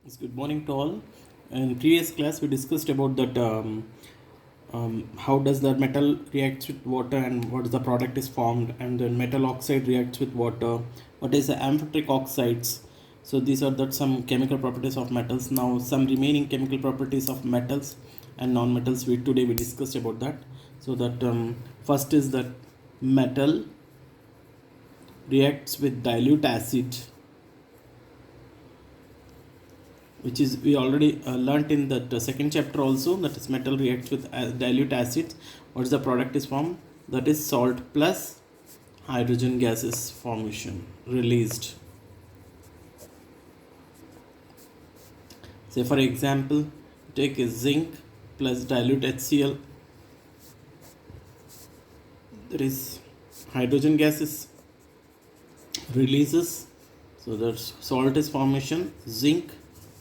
Yes, good morning to all. In previous class, we discussed about that how does the metal reacts with water and what is the product is formed, and then metal oxide reacts with water. What is the amphoteric oxides? So these are that some chemical properties of metals. Now some remaining chemical properties of metals and non-metals. We discussed about that. So that first is that metal reacts with dilute acid, which is we already learnt in that second chapter also, that is metal reacts with dilute acids. What is the product is formed? That is salt plus hydrogen gases formation released. Say for example, take a zinc plus dilute HCl, there is hydrogen gases releases, so that salt is formation, zinc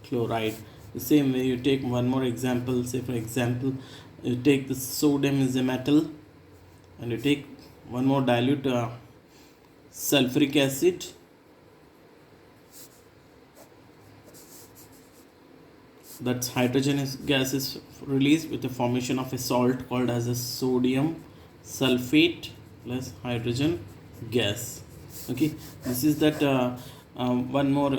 chloride. The same way you take one more example, say for example you take the sodium is a metal, and you take one more dilute sulfuric acid, that's hydrogen gas is released with the formation of a salt called as a sodium sulfate plus hydrogen gas. Okay, this is that one more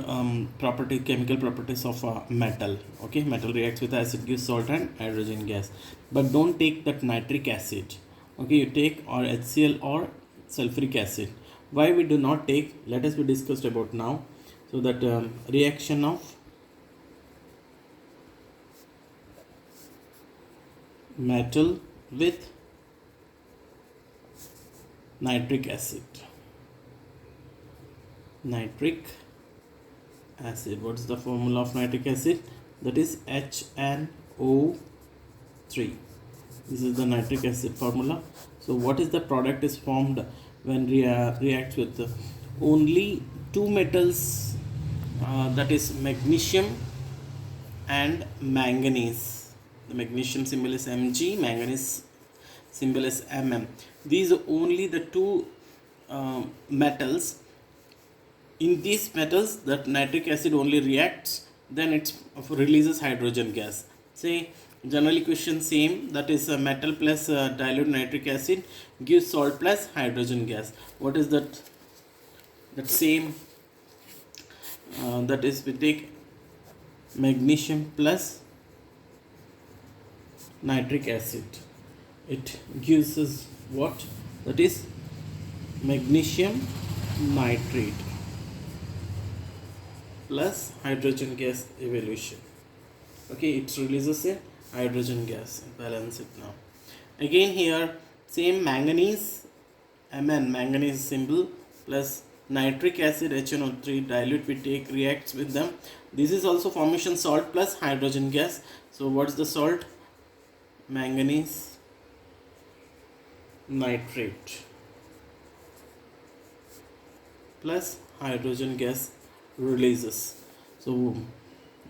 property, chemical properties of metal. Okay, metal reacts with acid, gives salt and hydrogen gas. But don't take that nitric acid. Okay, you take or HCl or sulfuric acid. Why we do not take, let us be discussed about now. So that reaction of metal with nitric acid. Nitric acid, what is the formula of nitric acid? That is HNO3. This is the nitric acid formula. So what is the product is formed when reacts with only two metals, that is magnesium and manganese. The magnesium symbol is Mg, manganese symbol is Mm. These are only the two metals. In these metals, that nitric acid only reacts, then it releases hydrogen gas. Say general equation same, that is metal plus dilute nitric acid gives salt plus hydrogen gas. What is that? That same, that is we take magnesium plus nitric acid, it gives us what? That is magnesium nitrate plus hydrogen gas evolution. Okay, it releases a hydrogen gas. Balance it now. Again here same manganese, Mn, manganese symbol, plus nitric acid HNO3 dilute we take reacts with them. This is also formation salt plus hydrogen gas. So what's the salt? Manganese nitrate plus hydrogen gas releases. So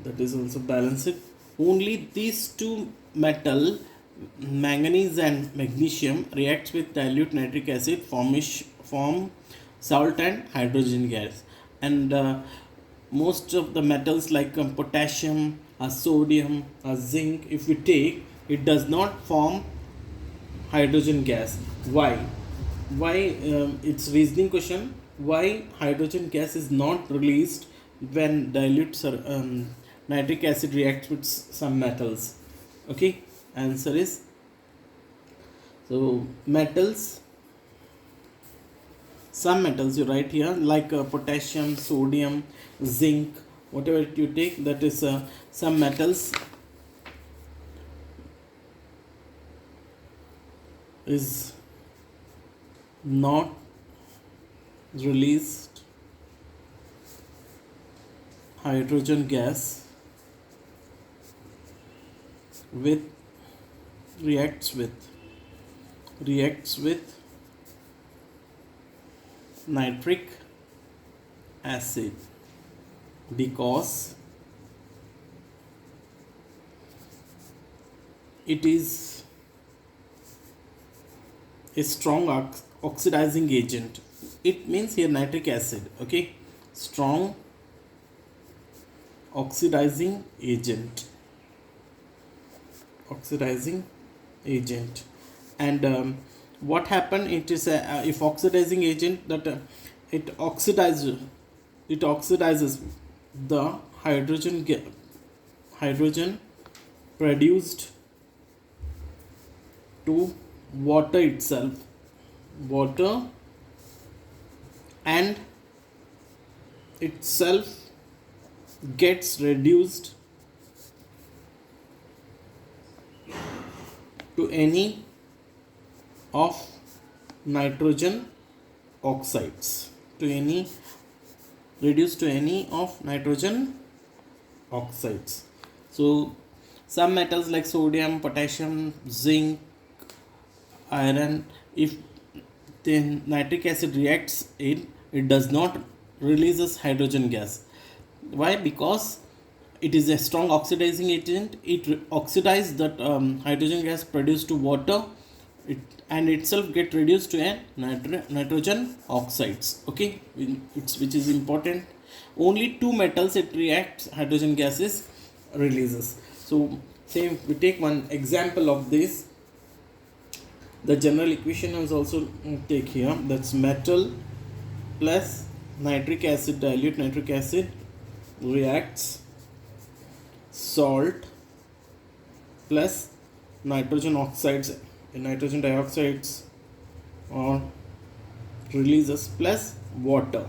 that is also balanced. Only these two metal, manganese and magnesium, reacts with dilute nitric acid, form salt and hydrogen gas. And most of the metals like potassium or sodium or zinc, if we take, it does not form hydrogen gas. Why? It's reasoning question. Why hydrogen gas is not released when dilute nitric acid reacts with some metals? Okay, answer is, so metals, some metals you write here like potassium, sodium, zinc, whatever you take, that is some metals is not released hydrogen gas with reacts with nitric acid, because it is a strong oxidizing agent. It means here nitric acid, okay, strong oxidizing agent. Oxidizing agent. And what happen, it is a, if oxidizing agent, that it oxidizes the hydrogen produced to water itself, water, and itself gets reduced to any of nitrogen oxides, to any reduced to any of nitrogen oxides. So some metals like sodium, potassium, zinc, iron, if the nitric acid reacts it does not releases hydrogen gas. Why? Because it is a strong oxidizing agent. It oxidizes that hydrogen gas produced to water, it and itself get reduced to a nitrogen oxides. Okay, which is important. Only two metals it reacts, hydrogen gases releases. So say we take one example of this. The general equation is also take here. That's metal plus nitric acid, dilute nitric acid reacts salt plus nitrogen oxides, nitrogen dioxides, or releases plus water.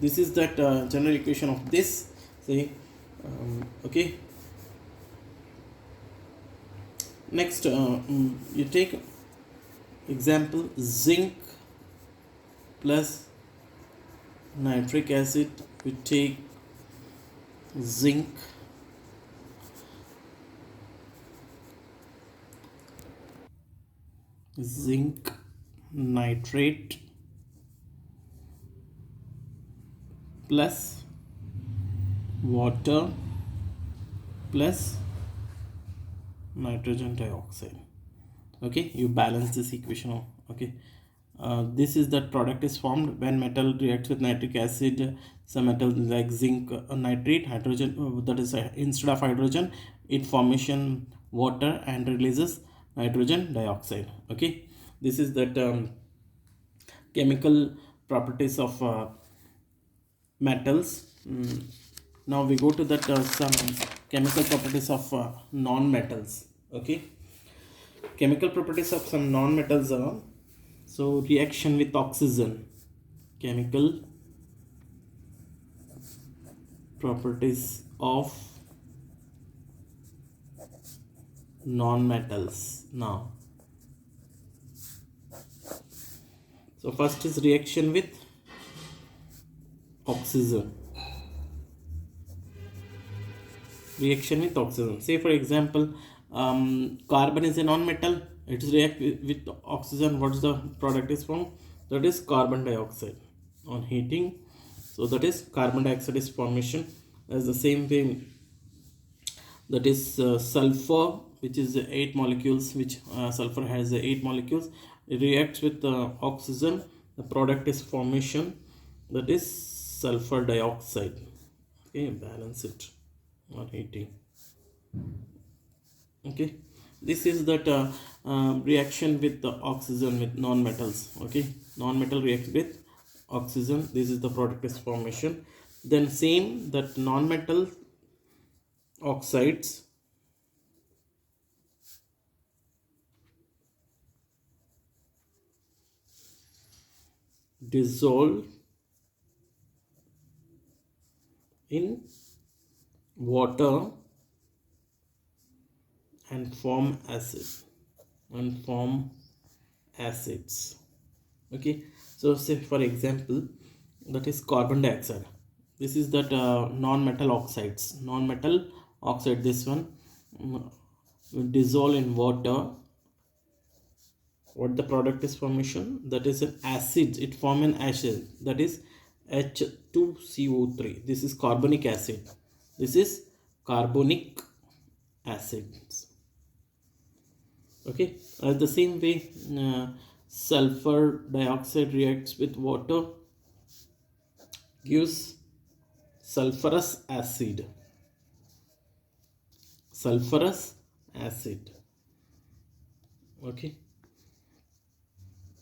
This is that general equation of this. See, okay. Next, you take example zinc plus nitric acid. We take zinc nitrate plus water plus nitrogen dioxide. Okay, you balance this equation. Okay, this is that product is formed when metal reacts with nitric acid. Some metal like zinc nitrate, hydrogen, that is instead of hydrogen it formation water and releases nitrogen dioxide. Okay, this is that chemical properties of metals. Now we go to that some chemical properties of non-metals. Okay, chemical properties of some non-metals are, so reaction with oxygen, chemical properties of non-metals. Now, so first is reaction with oxygen. Reaction with oxygen. Say for example, carbon is a non-metal. It is react with oxygen. What is the product is formed? That is carbon dioxide. On heating, so that is carbon dioxide is formation. As the same way, that is sulfur, which is 8 molecules, which sulfur has 8 molecules. It reacts with oxygen. The product is formation. That is sulfur dioxide. Okay, balance it on heating. Okay, this is that reaction with the oxygen with non-metals. Okay, non-metal reacts with oxygen. This is the product is formation. Then same that non-metal oxides dissolve in water and form acids. Okay, so say for example, that is carbon dioxide. This is that non-metal oxides, non-metal oxide. This one will dissolve in water. What the product is formation? That is an acid. It form an acid, that is H2CO3. This is carbonic acid. This is carbonic acids. Okay, the same way sulfur dioxide reacts with water, gives sulfurous acid. sulfurous acid, okay,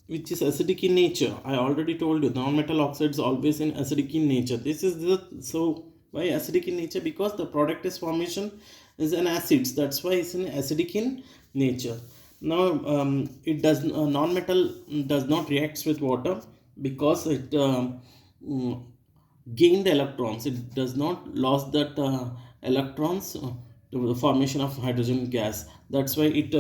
which is acidic in nature. I already told you non-metal oxides always in acidic in nature. This is the, so why acidic in nature? Because the product is formation is an acids, that's why it's an acidic in nature. Now it does non-metal does not reacts with water because it mm, gained electrons. It does not lost that electrons to the formation of hydrogen gas. That's why it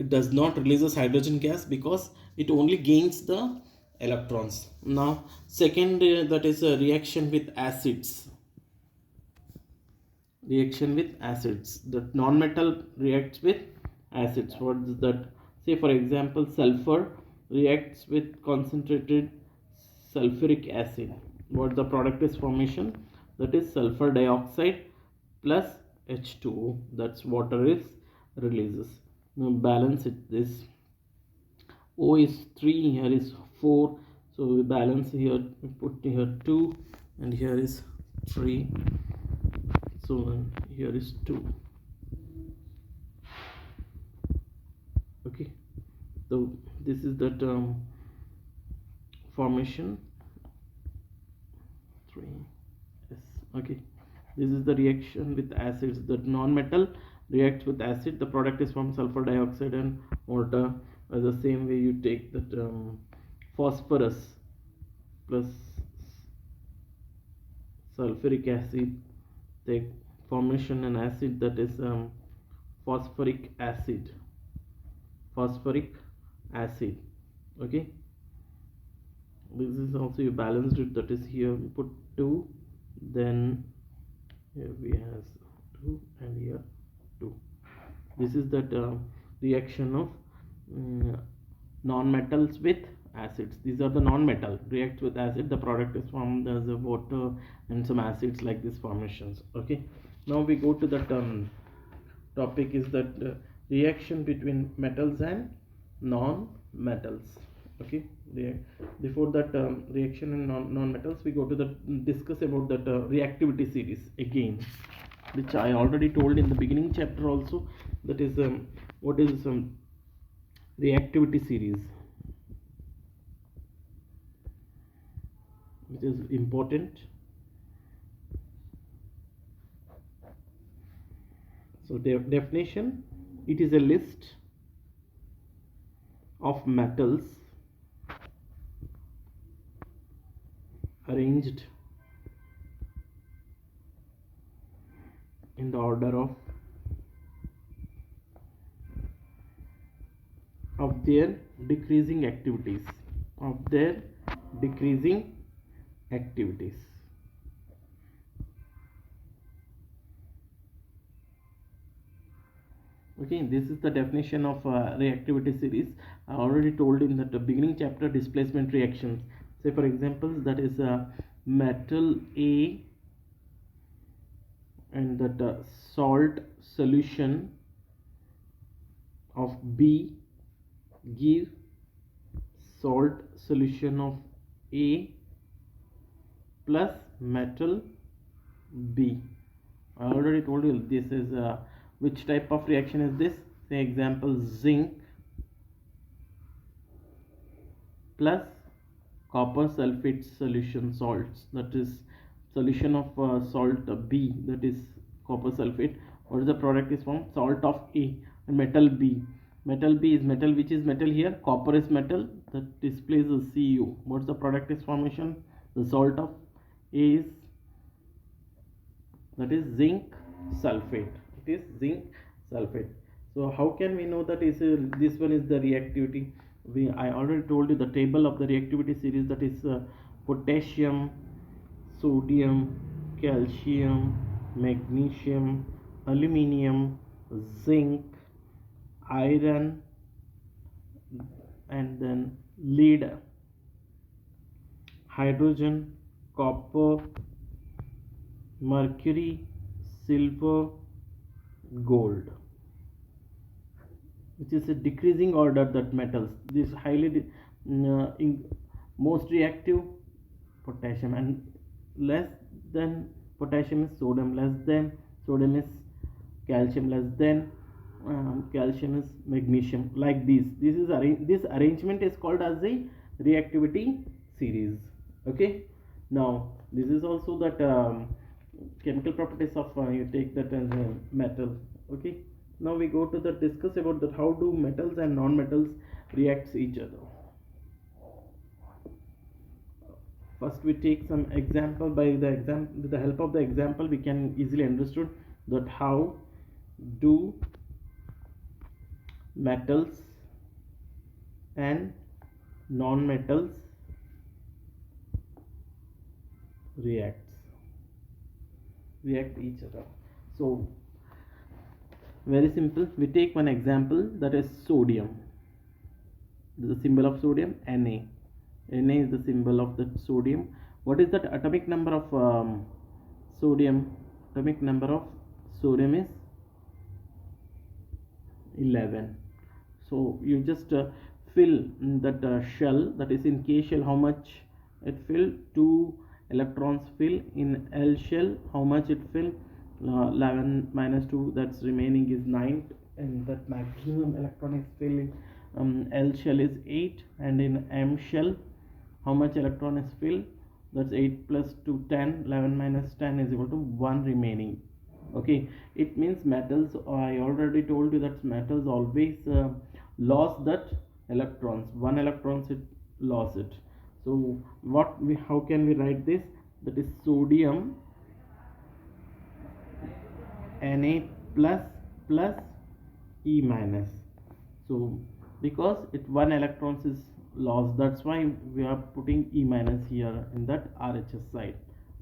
does not releases hydrogen gas, because it only gains the electrons. Now second, that is a reaction with acids. Reaction with acids, that non-metal reacts with acids. What is that? Say for example, sulfur reacts with concentrated sulfuric acid. What the product is formation? That is sulfur dioxide plus H2O, that's water is releases. Now balance it, this O is 3, here is 4, so we balance here, we put here 2 and here is 3, so here is 2. Okay, so this is the formation 3. Yes, okay, this is the reaction with acids. The non-metal reacts with acid, the product is from sulfur dioxide and water. As the same way you take that phosphorus plus sulfuric acid, take formation an acid, that is phosphoric acid. Phosphoric acid, okay, this is also you balanced it, that is here we put 2, then here we have 2 and here 2. This is that reaction of non-metals with acids. These are the non-metal reacts with acid, the product is formed as a water and some acids like these formations. Okay, now we go to the topic is that reaction between metals and non-metals. Okay, before that reaction in non-metals, we go to the discuss about that reactivity series again, which I already told in the beginning chapter also. That is what is reactivity series, which is important. So definition, it is a list of metals arranged in the order of their decreasing activities, Okay, this is the definition of reactivity series. I already told in the beginning chapter displacement reactions. Say for example, that is metal A and that salt solution of B give salt solution of A plus metal B. I already told you this is which type of reaction is this? Say example, zinc plus copper sulfate solution salts, that is solution of salt B, that is copper sulfate. What is the product is from? Salt of A and metal B. Metal B is metal, which is metal here, copper is metal, that displays a Cu. What's the product is formation? The salt of A is, that is zinc sulfate. It is zinc sulfate. So how can we know that is this one is the reactivity? I already told you the table of the reactivity series, that is potassium, sodium, calcium, magnesium, aluminium, zinc, iron, and then lead, hydrogen, copper, mercury, silver, gold, which is a decreasing order that metals. This highly most reactive potassium, and less than potassium is sodium, less than sodium is calcium less than calcium is magnesium, like this arrangement is called as a reactivity series. Okay, now this is also that chemical properties of you take that as a metal. Okay, now we go to the discuss about that how do metals and non-metals reacts each other. First we take some example. With the help of the example we can easily understood that how do metals and non-metals react each other. So very simple, we take one example, that is sodium. The symbol of sodium, Na is the symbol of the sodium. What is that atomic number of sodium? Atomic number of sodium is 11. So you just fill that shell, that is in K shell, how much it fill? 2 electrons fill. In L shell, how much it fill? 11 minus 2, that's remaining is 9, and that maximum electron is fill in L shell is 8, and in M shell how much electron is filled? That's 8 plus 2, 10. 11 minus 10 is equal to 1 remaining. Okay, it means metals, I already told you that metals always lost that electrons, 1 electrons it lost it. So how can we write this? That is sodium Na plus E minus. So because it 1 electrons is lost, that's why we are putting E minus here in that RHS side.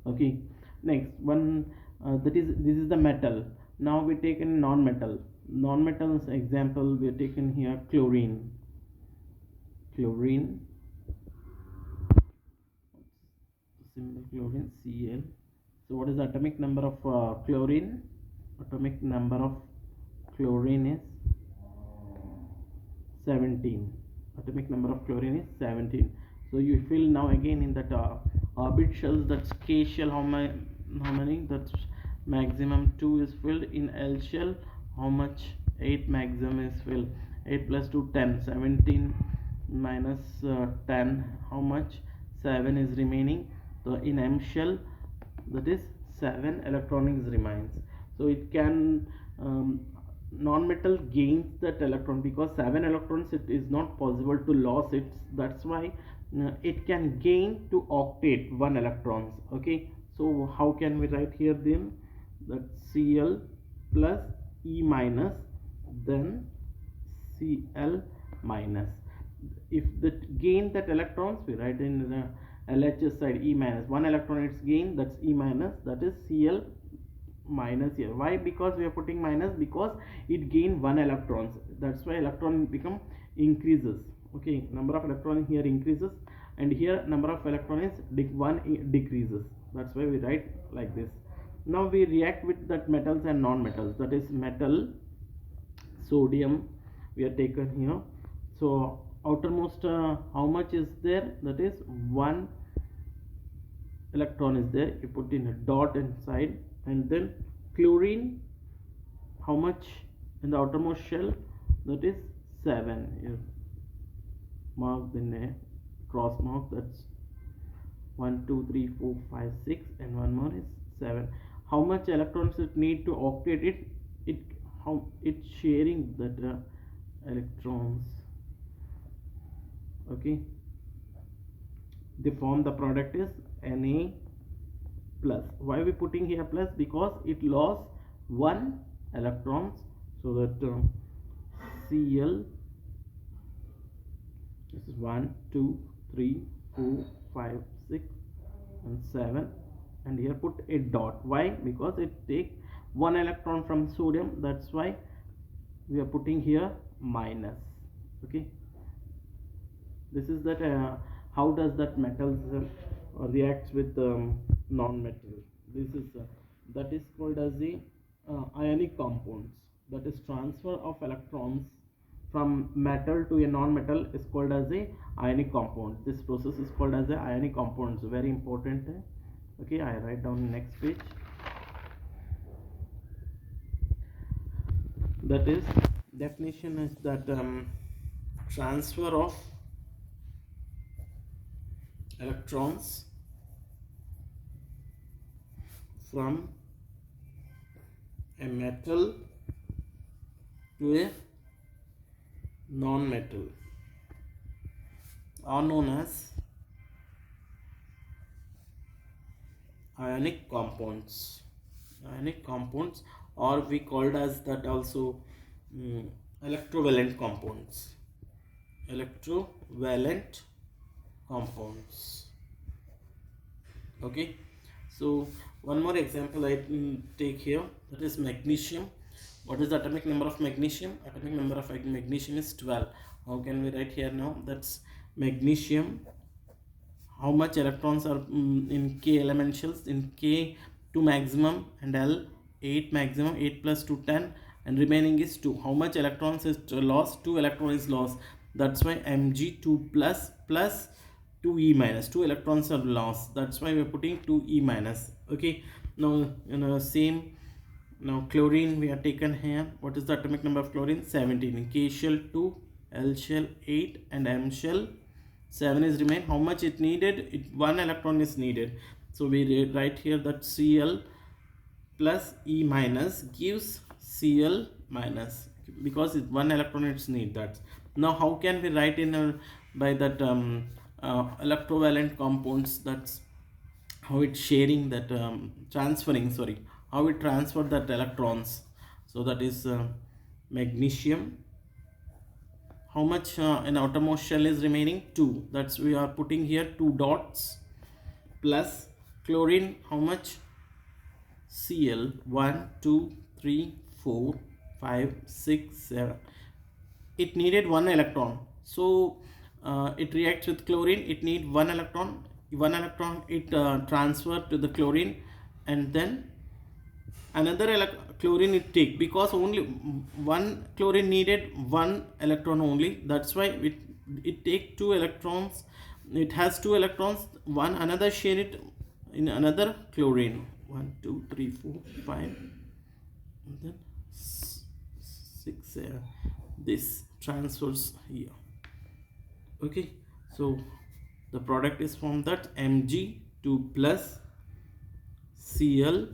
Okay, next one, this is the metal. Now we take in non-metals example. We are taken here chlorine. Symbol chlorine, Cl. So what is the atomic number of chlorine? Atomic number of chlorine is 17. Atomic number of chlorine is 17. So you fill now again in that orbit shells, that's K shell, how many? That's maximum 2 is filled. In L shell, how much? 8 maximum is filled. 8 plus 2, 10. 17 minus 10, how much? 7 is remaining. So in M shell, that is 7 electrons remains. So it can non-metal gains that electron, because 7 electrons it is not possible to lose it. That's why it can gain to octet 1 electrons. Okay, so how can we write here then? That Cl plus E minus, then Cl minus. If that gain that electrons, we write in the LHS side E minus. 1 electron it's gain, that's E minus, that is Cl minus here. Why? Because we are putting minus, because it gain 1 electrons. That's why electron become increases. Okay, number of electron here increases, and here number of electrons one decreases. That's why we write like this. Now we react with that metals and non-metals. That is metal, sodium we are taken here. So outermost how much is there? That is 1 electron is there. You put in a dot inside. And then chlorine, how much in the outermost shell? That is 7. Here marked in a cross mark. That's 1 2 3 4 5 6, and one more is 7. How much electrons it need to octet it? How it's sharing that electrons. Okay, they form the product is Na plus. Why we putting here plus? Because it lost 1 electrons. So that Cl, this is 1 2 3 4 5 6 and 7, and here put a dot. Why? Because it take 1 electron from sodium. That's why we are putting here minus. Okay, this is that how does that metals reacts with non-metal. This is that is called as the ionic compounds. That is transfer of electrons from metal to a non-metal is called as a ionic compound. This process is called as a ionic compounds. Very important. Okay, I write down next page. that is, definition is that transfer of electrons from a metal to a non-metal are known as ionic compounds. Ionic compounds, or we called as that also electrovalent compounds. Electrovalent compounds. Okay, so one more example I take here, that is magnesium. What is the atomic number of magnesium? Atomic number of magnesium is 12. How can we write here now? That's magnesium. How much electrons are in K elementals? In K 2 maximum and L 8 maximum, 8 plus 2 10, and remaining is 2. How much electrons is lost? 2 electron is lost. That's why Mg 2 plus plus 2e minus, 2 electrons are lost. That's why we're putting 2e minus. Okay, now same. Now chlorine we are taken here. What is the atomic number of chlorine? 17. K shell 2, L shell 8, and M shell 7 is remain. How much it needed? 1 electron is needed. So we write here that Cl plus E minus gives Cl minus, because 1 electron is need. That now how can we write in by that electrovalent compounds? That's how it's sharing that transferring, sorry, how it transfer that electrons. So that is magnesium. How much in outermost shell is remaining? 2. That's we are putting here 2 dots. Plus chlorine, how much? Cl 1 2 3 4 5 6 7. It needed 1 electron, so it reacts with chlorine. It need 1 electron. 1 electron it transfer to the chlorine, and then another chlorine it take, because only 1 chlorine needed 1 electron only. That's why it take 2 electrons. It has 2 electrons. One another share it in another chlorine. 1 2 3 4 5, and then 6 this transfers here. Okay, so the product is from that Mg 2 plus Cl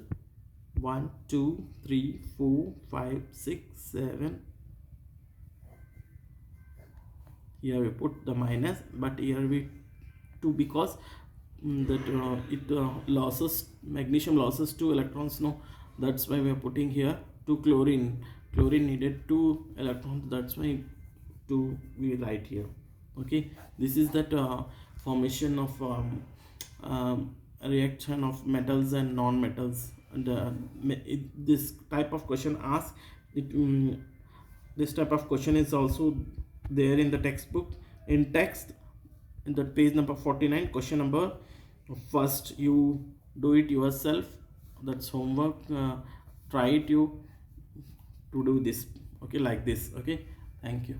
1 2 3 4 5 6 7. Here we put the minus, but here we 2, because that it losses, magnesium losses 2 electrons. No, that's why we are putting here 2 chlorine. Chlorine needed 2 electrons. That's why 2 we write here. Okay, this is that formation of reaction of metals and non-metals. And this type of question asked this type of question is also there in the textbook. In text, in the page number 49, question number first, you do it yourself. That's homework. Try it you to do this. Okay, like this. Okay, thank you.